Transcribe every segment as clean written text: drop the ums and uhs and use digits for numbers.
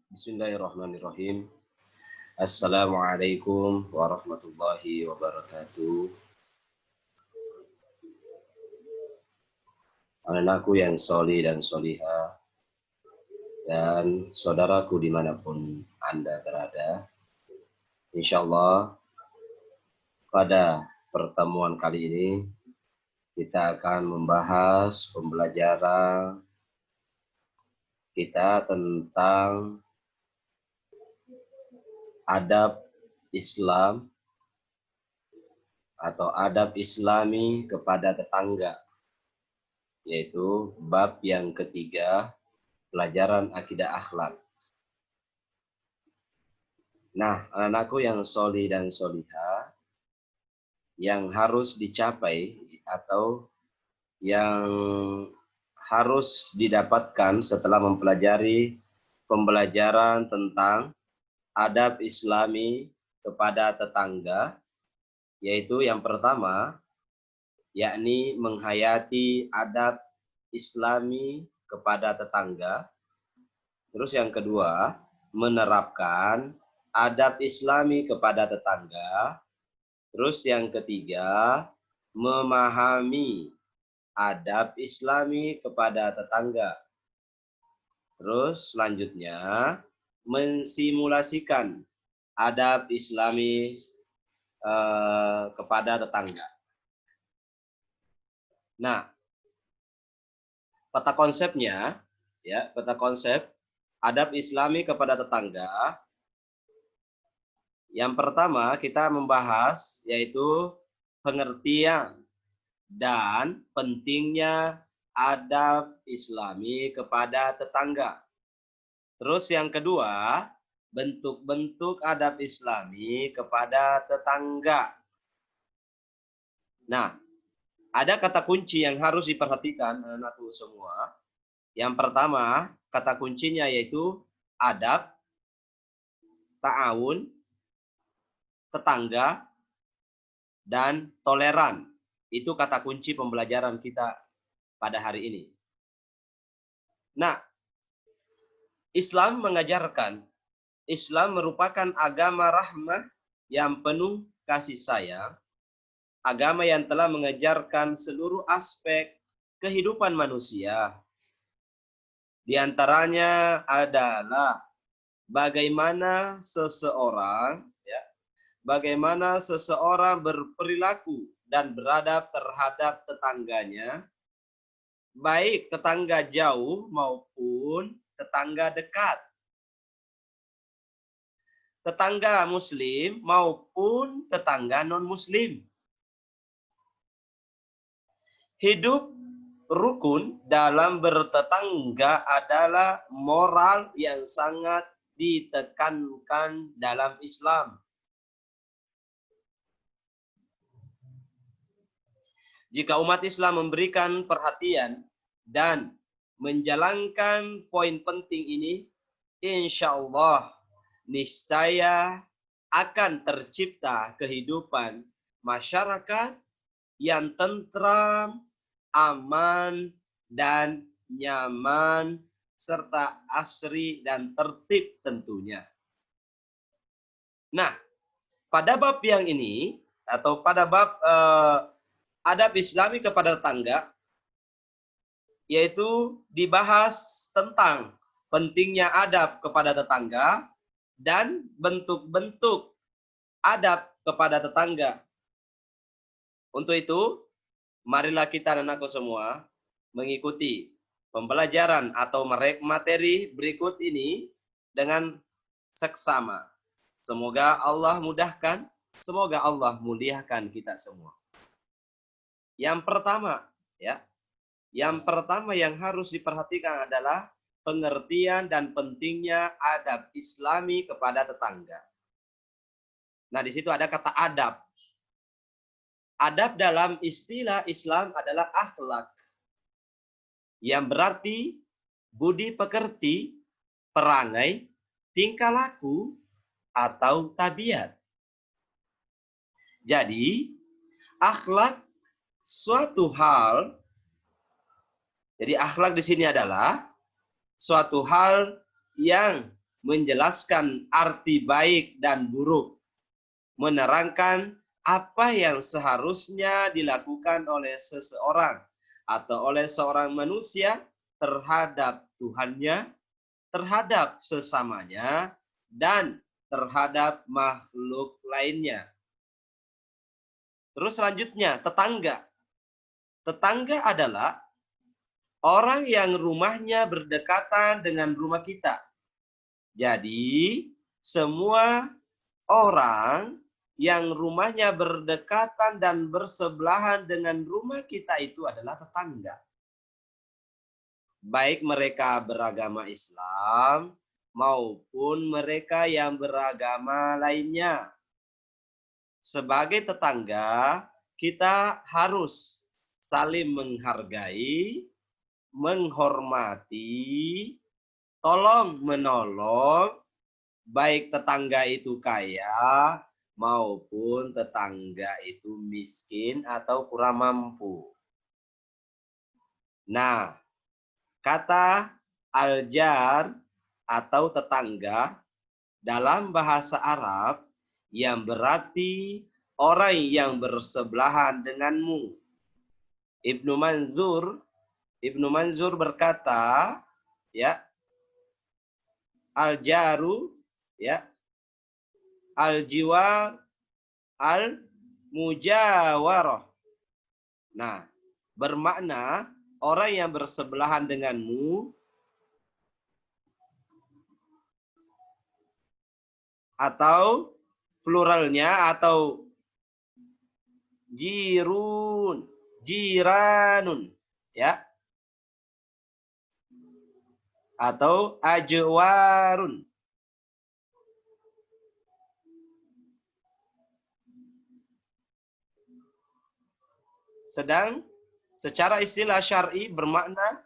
Bismillahirrahmanirrahim. Assalamualaikum warahmatullahi wabarakatuh. Anakku yang soli dan soliha, dan saudaraku dimanapun Anda berada. Insya Allah pada pertemuan kali ini kita akan membahas pembelajaran kita tentang adab Islam atau adab Islami kepada tetangga, yaitu bab yang ketiga, pelajaran akidah akhlak. Nah, anakku yang soli dan soliha, yang harus dicapai atau yang harus didapatkan setelah mempelajari pembelajaran tentang adab Islami kepada tetangga, yaitu yang pertama, yakni menghayati adab Islami kepada tetangga. Terus yang kedua, menerapkan adab Islami kepada tetangga. Terus yang ketiga, memahami adab Islami kepada tetangga. Terus selanjutnya, mensimulasikan adab Islami kepada tetangga. Nah, peta konsepnya, ya, peta konsep adab Islami kepada tetangga. Yang pertama kita membahas yaitu pengertian dan pentingnya adab Islami kepada tetangga. Terus yang kedua, bentuk-bentuk adab Islami kepada tetangga. Nah, ada kata kunci yang harus diperhatikan anakku semua. Yang pertama, kata kuncinya yaitu adab, ta'awun, tetangga, dan toleran. Itu kata kunci pembelajaran kita pada hari ini. Nah, Islam mengajarkan, Islam merupakan agama rahmah yang penuh kasih sayang, agama yang telah mengajarkan seluruh aspek kehidupan manusia. Di antaranya adalah bagaimana seseorang berperilaku dan beradab terhadap tetangganya, baik tetangga jauh maupun tetangga dekat, tetangga muslim maupun tetangga non-muslim. Hidup rukun dalam bertetangga adalah moral yang sangat ditekankan dalam Islam. Jika umat Islam memberikan perhatian dan menjalankan poin penting ini, insya Allah niscaya akan tercipta kehidupan masyarakat yang tentram, aman, dan nyaman, serta asri dan tertib tentunya. Nah, pada bab yang ini, atau pada bab adab Islami kepada tetangga, yaitu dibahas tentang pentingnya adab kepada tetangga dan bentuk-bentuk adab kepada tetangga. Untuk itu, marilah kita dan aku semua mengikuti pembelajaran atau materi berikut ini dengan seksama. Semoga Allah mudahkan, semoga Allah muliakan kita semua. Yang pertama, ya, yang pertama yang harus diperhatikan adalah pengertian dan pentingnya adab Islami kepada tetangga. Nah, di situ ada kata adab. Adab dalam istilah Islam adalah akhlak, yang berarti budi pekerti, perangai, tingkah laku, atau tabiat. Jadi, akhlak suatu hal, jadi akhlak di sini adalah suatu hal yang menjelaskan arti baik dan buruk, menerangkan apa yang seharusnya dilakukan oleh seseorang atau oleh seorang manusia terhadap Tuhannya, terhadap sesamanya, dan terhadap makhluk lainnya. Terus selanjutnya, tetangga. Tetangga adalah orang yang rumahnya berdekatan dengan rumah kita. Jadi, semua orang yang rumahnya berdekatan dan bersebelahan dengan rumah kita itu adalah tetangga. Baik mereka beragama Islam maupun mereka yang beragama lainnya. Sebagai tetangga, kita harus saling menghargai, menghormati, tolong menolong, baik tetangga itu kaya maupun tetangga itu miskin atau kurang mampu. Nah, kata aljar atau tetangga dalam bahasa Arab yang berarti orang yang bersebelahan denganmu. Ibnu Manzur berkata, ya, al-jaru, ya, al-jiwar, al-mujawarah. Nah, bermakna orang yang bersebelahan denganmu atau pluralnya atau jiranun, ya, atau ajwarun. Sedang secara istilah syar'i bermakna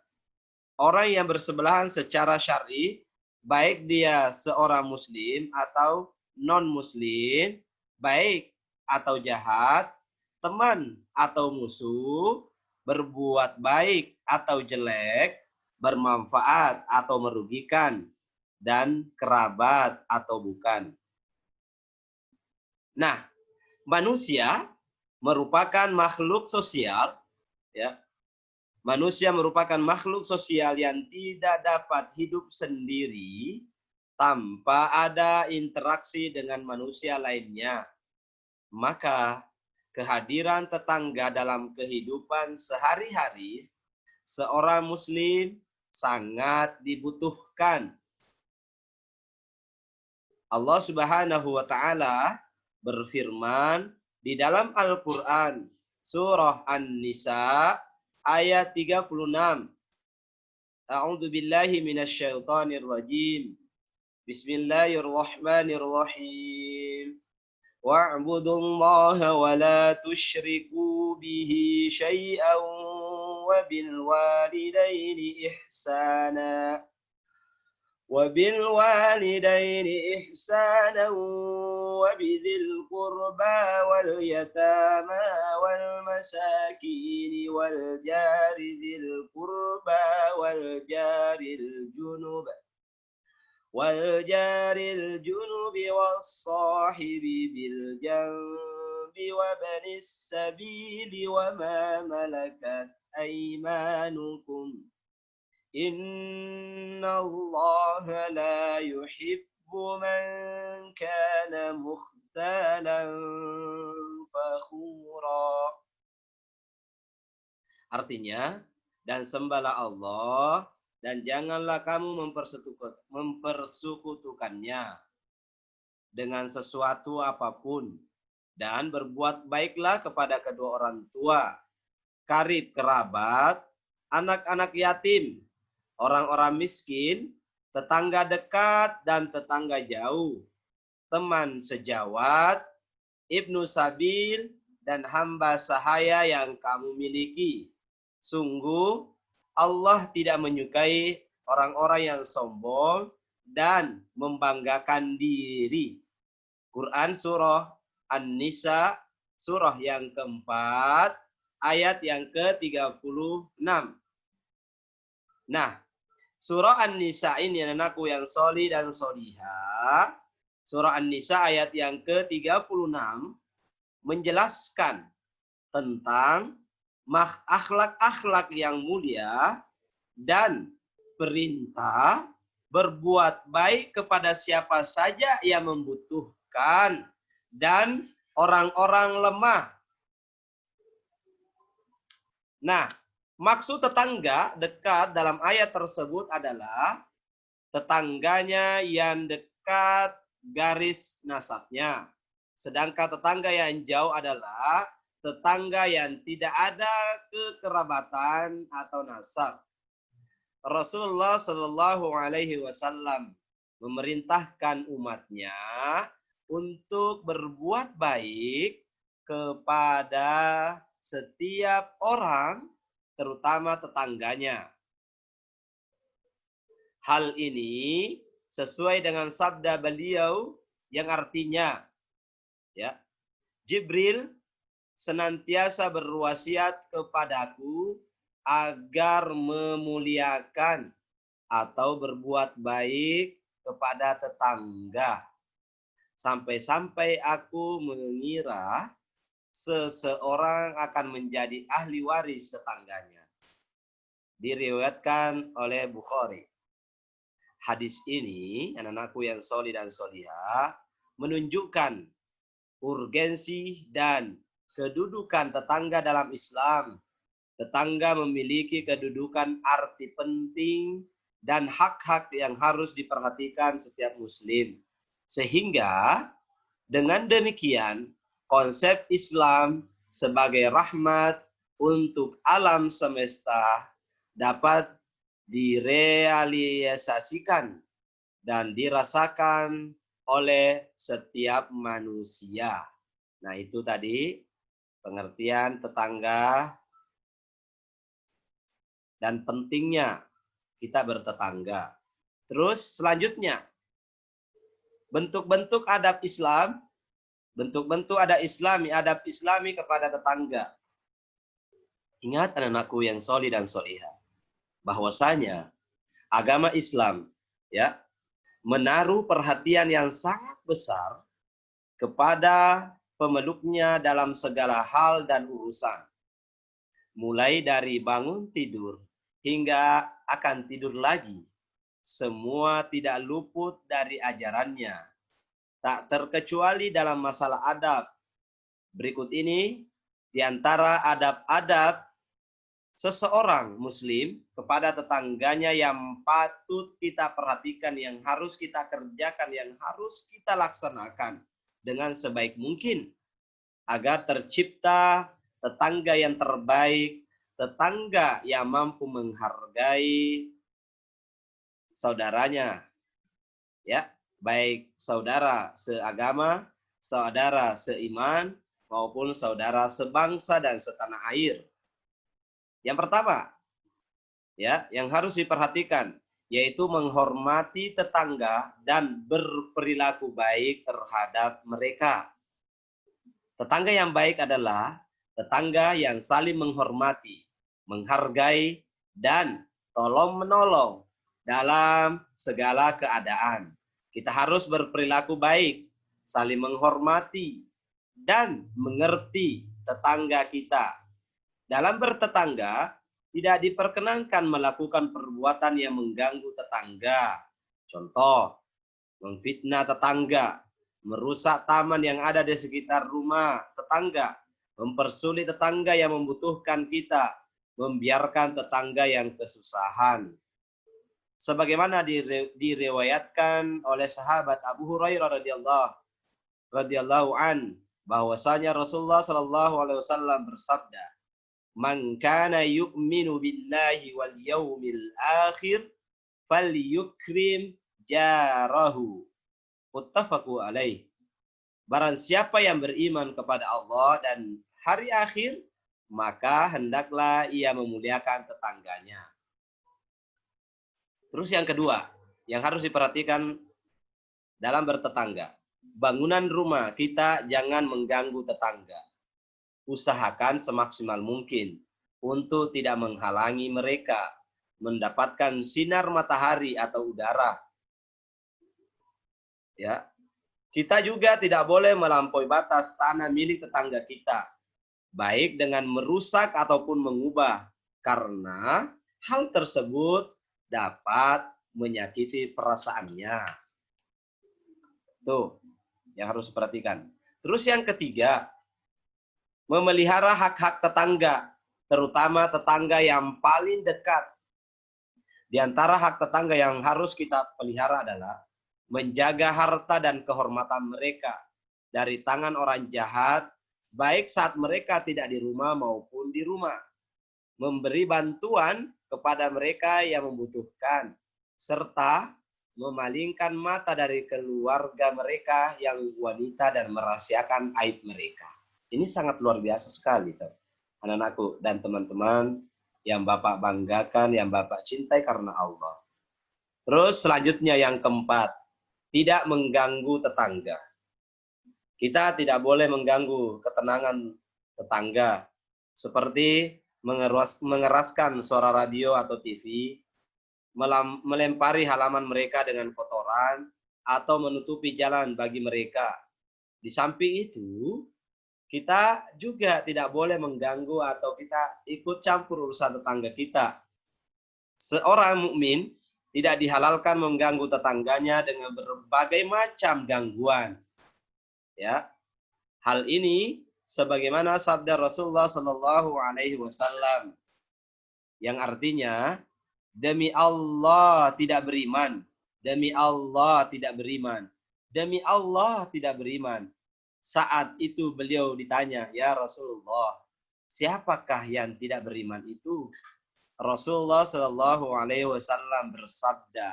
orang yang bersebelahan secara syar'i, baik dia seorang muslim atau non-muslim, baik atau jahat, teman atau musuh, berbuat baik atau jelek, bermanfaat atau merugikan, dan kerabat atau bukan. Nah, manusia merupakan makhluk sosial, ya. Manusia merupakan makhluk sosial yang tidak dapat hidup sendiri tanpa ada interaksi dengan manusia lainnya. Maka kehadiran tetangga dalam kehidupan sehari-hari seorang muslim sangat dibutuhkan. Allah Subhanahu wa taala berfirman di dalam Al-Qur'an surah An-Nisa ayat 36. A'udzu billahi minasyaitonir rajim. Bismillahirrahmanirrahim. Wa'budullaha wa la tusyriku bihi syai'an wa bil walidaini ihsana. وبالوالدين إحسانا وبذي القربى واليتامى والمساكين والجار ذي القربى والجار الجنب والصاحب بالجنب وابن السبيل وما ملكت أيمانكم Inna Allah la yuhibbu man kana mukhtalan fakhura. Artinya, dan sembahlah Allah dan janganlah kamu mempersekutukannya dengan sesuatu apapun, dan berbuat baiklah kepada kedua orang tua, karib kerabat, anak-anak yatim, orang-orang miskin, tetangga dekat dan tetangga jauh, teman sejawat, ibnu sabil, dan hamba sahaya yang kamu miliki. Sungguh, Allah tidak menyukai orang-orang yang sombong dan membanggakan diri. Quran surah An-Nisa, surah yang keempat, ayat yang ke-36. Nah, Surah An-Nisa ini anakku yang soli dan soliha. Surah An-Nisa ayat yang ke-36 menjelaskan tentang akhlak-akhlak yang mulia dan perintah berbuat baik kepada siapa saja yang membutuhkan dan orang-orang lemah. Nah, maksud tetangga dekat dalam ayat tersebut adalah tetangganya yang dekat garis nasabnya. Sedangkan tetangga yang jauh adalah tetangga yang tidak ada kekerabatan atau nasab. Rasulullah Shallallahu Alaihi Wasallam memerintahkan umatnya untuk berbuat baik kepada setiap orang, terutama tetangganya. Hal ini sesuai dengan sabda beliau yang artinya, ya, Jibril senantiasa berwasiat kepadaku agar memuliakan atau berbuat baik kepada tetangga. Sampai-sampai aku mengira seseorang akan menjadi ahli waris tetangganya. Diriwayatkan oleh Bukhari. Hadis ini, anak-anakku yang soli dan soliha, menunjukkan urgensi dan kedudukan tetangga dalam Islam. Tetangga memiliki kedudukan arti penting dan hak-hak yang harus diperhatikan setiap muslim. Sehingga dengan demikian konsep Islam sebagai rahmat untuk alam semesta dapat direalisasikan dan dirasakan oleh setiap manusia. Nah, itu tadi pengertian tetangga dan pentingnya kita bertetangga. Terus selanjutnya, bentuk-bentuk adab Islam, bentuk-bentuk adab Islami kepada tetangga. Ingat anak-anakku yang soli dan soliha, bahwasanya agama Islam, ya, menaruh perhatian yang sangat besar kepada pemeluknya dalam segala hal dan urusan. Mulai dari bangun tidur hingga akan tidur lagi. Semua tidak luput dari ajarannya. Tak terkecuali dalam masalah adab. Berikut ini di antara adab-adab seseorang muslim kepada tetangganya yang patut kita perhatikan, yang harus kita kerjakan, yang harus kita laksanakan dengan sebaik mungkin agar tercipta tetangga yang terbaik, tetangga yang mampu menghargai saudaranya, ya, baik saudara seagama, saudara seiman, maupun saudara sebangsa dan setanah air. Yang pertama, ya, yang harus diperhatikan yaitu menghormati tetangga dan berperilaku baik terhadap mereka. Tetangga yang baik adalah tetangga yang saling menghormati, menghargai, dan tolong-menolong dalam segala keadaan. Kita harus berperilaku baik, saling menghormati, dan mengerti tetangga kita. Dalam bertetangga, tidak diperkenankan melakukan perbuatan yang mengganggu tetangga. Contoh, memfitnah tetangga, merusak taman yang ada di sekitar rumah tetangga, mempersulit tetangga yang membutuhkan kita, membiarkan tetangga yang kesusahan. Sebagaimana diriwayatkan oleh sahabat Abu Hurairah radhiyallahu an, bahwasanya Rasulullah Shallallahu alaihi wasallam bersabda, "Man kana yu'minu billahi wal yaumil akhir falyukrim jarahu." Muttafaqun alaih. Barang siapa yang beriman kepada Allah dan hari akhir, maka hendaklah ia memuliakan tetangganya. Terus yang kedua, yang harus diperhatikan dalam bertetangga. Bangunan rumah kita jangan mengganggu tetangga. Usahakan semaksimal mungkin untuk tidak menghalangi mereka. mendapatkan sinar matahari atau udara. Ya, kita juga tidak boleh melampaui batas tanah milik tetangga kita, baik dengan merusak ataupun mengubah, karena hal tersebut dapat menyakiti perasaannya. Tuh, yang harus diperhatikan. Terus yang ketiga, memelihara hak-hak tetangga, terutama tetangga yang paling dekat. Di antara hak tetangga yang harus kita pelihara adalah menjaga harta dan kehormatan mereka dari tangan orang jahat, baik saat mereka tidak di rumah maupun di rumah. Memberi bantuan kepada mereka yang membutuhkan, serta memalingkan mata dari keluarga mereka yang wanita dan merahasiakan aib mereka. Ini sangat luar biasa sekali, anak-anakku dan teman-teman yang Bapak banggakan, yang Bapak cintai karena Allah. Terus selanjutnya yang keempat, tidak mengganggu tetangga. Kita tidak boleh mengganggu ketenangan tetangga, seperti mengeraskan suara radio atau TV, melempari halaman mereka dengan kotoran, atau menutupi jalan bagi mereka. Di samping itu, kita juga tidak boleh mengganggu atau kita ikut campur urusan tetangga kita. Seorang mukmin tidak dihalalkan mengganggu tetangganya dengan berbagai macam gangguan. Ya, hal ini sebagaimana sabda Rasulullah Shallallahu Alaihi Wasallam yang artinya, demi Allah tidak beriman, demi Allah tidak beriman, demi Allah tidak beriman. Saat itu beliau ditanya, ya Rasulullah, siapakah yang tidak beriman itu? Rasulullah Shallallahu Alaihi Wasallam bersabda,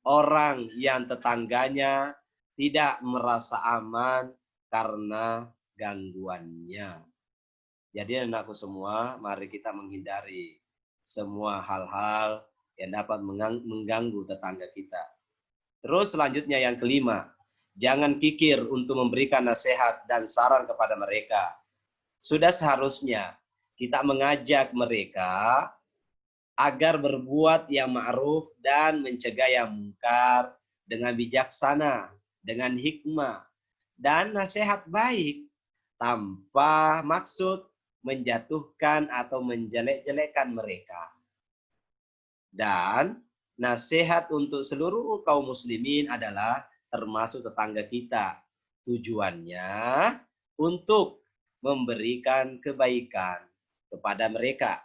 orang yang tetangganya tidak merasa aman karena gangguannya. Jadi anakku semua, mari kita menghindari semua hal-hal yang dapat mengganggu tetangga kita. Terus selanjutnya yang kelima, jangan kikir untuk memberikan nasihat dan saran kepada mereka. Sudah seharusnya kita mengajak mereka agar berbuat yang ma'ruf dan mencegah yang mungkar dengan bijaksana, dengan hikmah, dan nasihat baik tanpa maksud menjatuhkan atau menjelek-jelekkan mereka. Dan nasihat untuk seluruh kaum muslimin adalah termasuk tetangga kita. Tujuannya untuk memberikan kebaikan kepada mereka,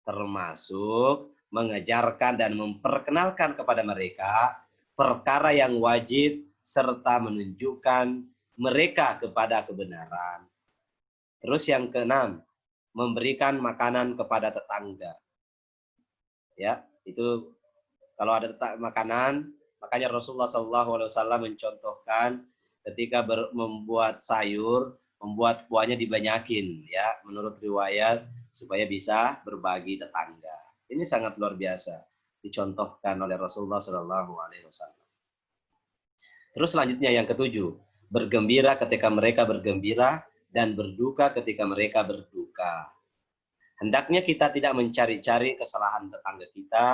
termasuk mengajarkan dan memperkenalkan kepada mereka perkara yang wajib serta menunjukkan mereka kepada kebenaran. Terus yang keenam, memberikan makanan kepada tetangga. Ya, itu kalau ada makanan, makanya Rasulullah SAW mencontohkan ketika membuat sayur, membuat kuahnya dibanyakin, ya, menurut riwayat supaya bisa berbagi tetangga. Ini sangat luar biasa dicontohkan oleh Rasulullah SAW. Terus selanjutnya yang ketujuh, bergembira ketika mereka bergembira dan berduka ketika mereka berduka. Hendaknya kita tidak mencari-cari kesalahan tetangga kita,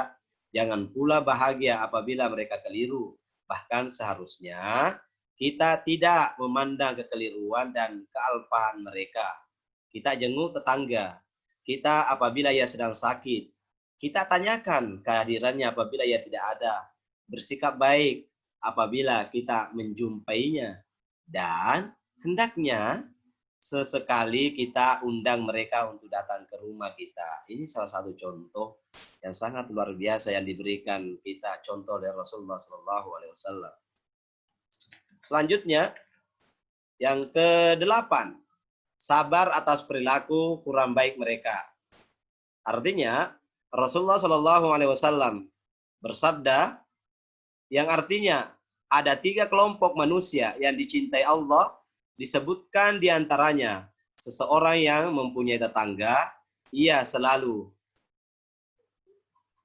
jangan pula bahagia apabila mereka keliru. Bahkan seharusnya kita tidak memandang kekeliruan dan kealpaan mereka. Kita jenguk tetangga kita apabila ia sedang sakit. Kita tanyakan kehadirannya apabila ia tidak ada. Bersikap baik apabila kita menjumpainya. Dan hendaknya sesekali kita undang mereka untuk datang ke rumah kita. Ini salah satu contoh yang sangat luar biasa yang diberikan kita contoh dari Rasulullah SAW. Selanjutnya, yang ke-8, sabar atas perilaku kurang baik mereka. Artinya, Rasulullah SAW bersabda, yang artinya ada 3 kelompok manusia yang dicintai Allah. Disebutkan diantaranya, seseorang yang mempunyai tetangga, ia selalu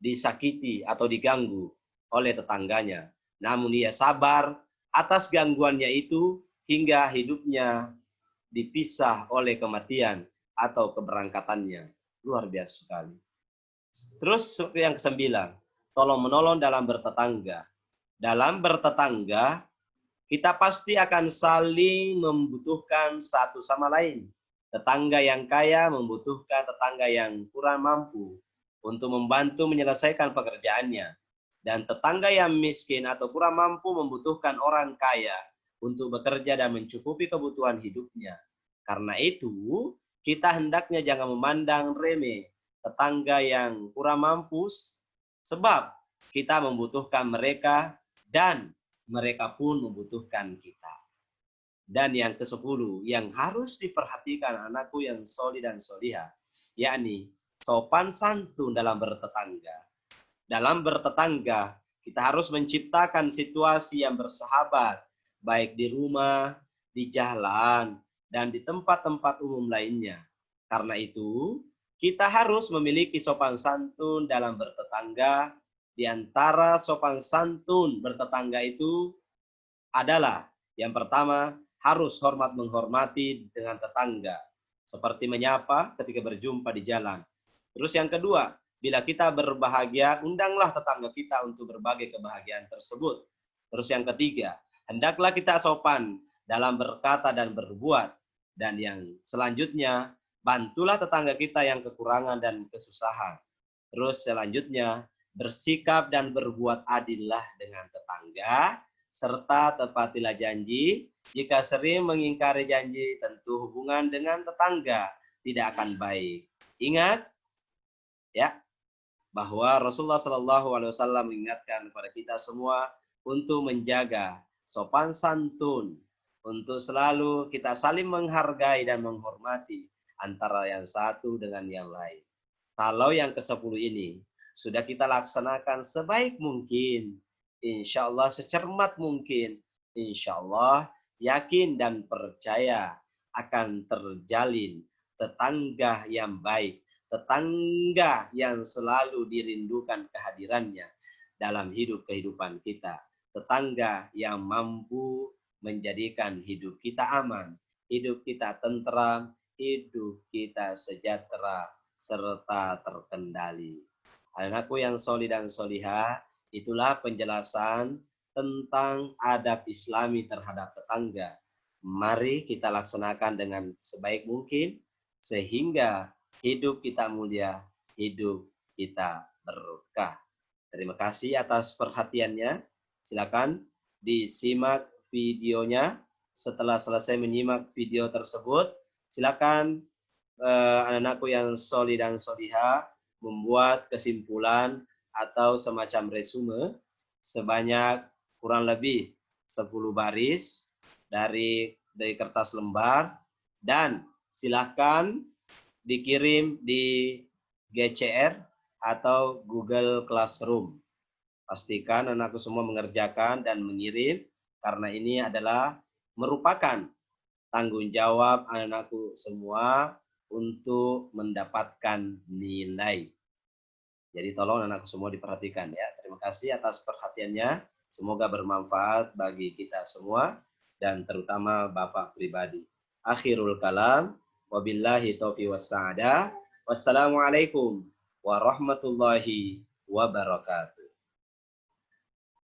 disakiti atau diganggu oleh tetangganya. Namun ia sabar atas gangguannya itu hingga hidupnya dipisah oleh kematian atau keberangkatannya. Luar biasa sekali. Terus yang kesembilan, tolong menolong dalam bertetangga. Dalam bertetangga, kita pasti akan saling membutuhkan satu sama lain. Tetangga yang kaya membutuhkan tetangga yang kurang mampu untuk membantu menyelesaikan pekerjaannya. Dan tetangga yang miskin atau kurang mampu membutuhkan orang kaya untuk bekerja dan mencukupi kebutuhan hidupnya. Karena itu, kita hendaknya jangan memandang remeh tetangga yang kurang mampu, sebab kita membutuhkan mereka dan mereka pun membutuhkan kita. Dan yang ke-10 yang harus diperhatikan anakku yang soli dan soliha, yakni sopan santun dalam bertetangga. Dalam bertetangga, kita harus menciptakan situasi yang bersahabat, baik di rumah, di jalan, dan di tempat-tempat umum lainnya. Karena itu, kita harus memiliki sopan santun dalam bertetangga. Di antara sopan santun bertetangga itu adalah yang pertama, harus hormat menghormati dengan tetangga, seperti menyapa ketika berjumpa di jalan. Terus yang kedua, bila kita berbahagia, undanglah tetangga kita untuk berbagi kebahagiaan tersebut. Terus yang ketiga, hendaklah kita sopan dalam berkata dan berbuat. Dan yang selanjutnya, bantulah tetangga kita yang kekurangan dan kesusahan. Terus selanjutnya, bersikap dan berbuat adillah dengan tetangga, serta tepatilah janji. Jika sering mengingkari janji, tentu hubungan dengan tetangga tidak akan baik. Ingat, ya, bahwa Rasulullah Shallallahu Alaihi Wasallam mengingatkan kepada kita semua untuk menjaga sopan santun, untuk selalu kita saling menghargai dan menghormati antara yang satu dengan yang lain. Kalau yang ke-10 ini sudah kita laksanakan sebaik mungkin, insya Allah secermat mungkin, insya Allah yakin dan percaya akan terjalin tetangga yang baik, tetangga yang selalu dirindukan kehadirannya dalam kehidupan kita, tetangga yang mampu menjadikan hidup kita aman, hidup kita tentram, hidup kita sejahtera serta terkendali. Anakku yang soli dan soliha, itulah penjelasan tentang adab Islami terhadap tetangga. Mari kita laksanakan dengan sebaik mungkin sehingga hidup kita mulia, hidup kita berkah. Terima kasih atas perhatiannya. Silakan disimak videonya. Setelah selesai menyimak video tersebut, silakan anak-anakku yang soli dan soliha membuat kesimpulan atau semacam resume sebanyak kurang lebih 10 baris dari kertas lembar, dan silahkan dikirim di GCR atau Google Classroom. Pastikan anakku semua mengerjakan dan mengirim, karena ini adalah merupakan tanggung jawab anak-anakku semua untuk mendapatkan nilai. Jadi tolong anakku semua diperhatikan ya. Terima kasih atas perhatiannya. Semoga bermanfaat bagi kita semua dan terutama Bapak pribadi. Akhirul kalam, wabillahi taufiq wassa'adah. Wassalamualaikum warahmatullahi wabarakatuh.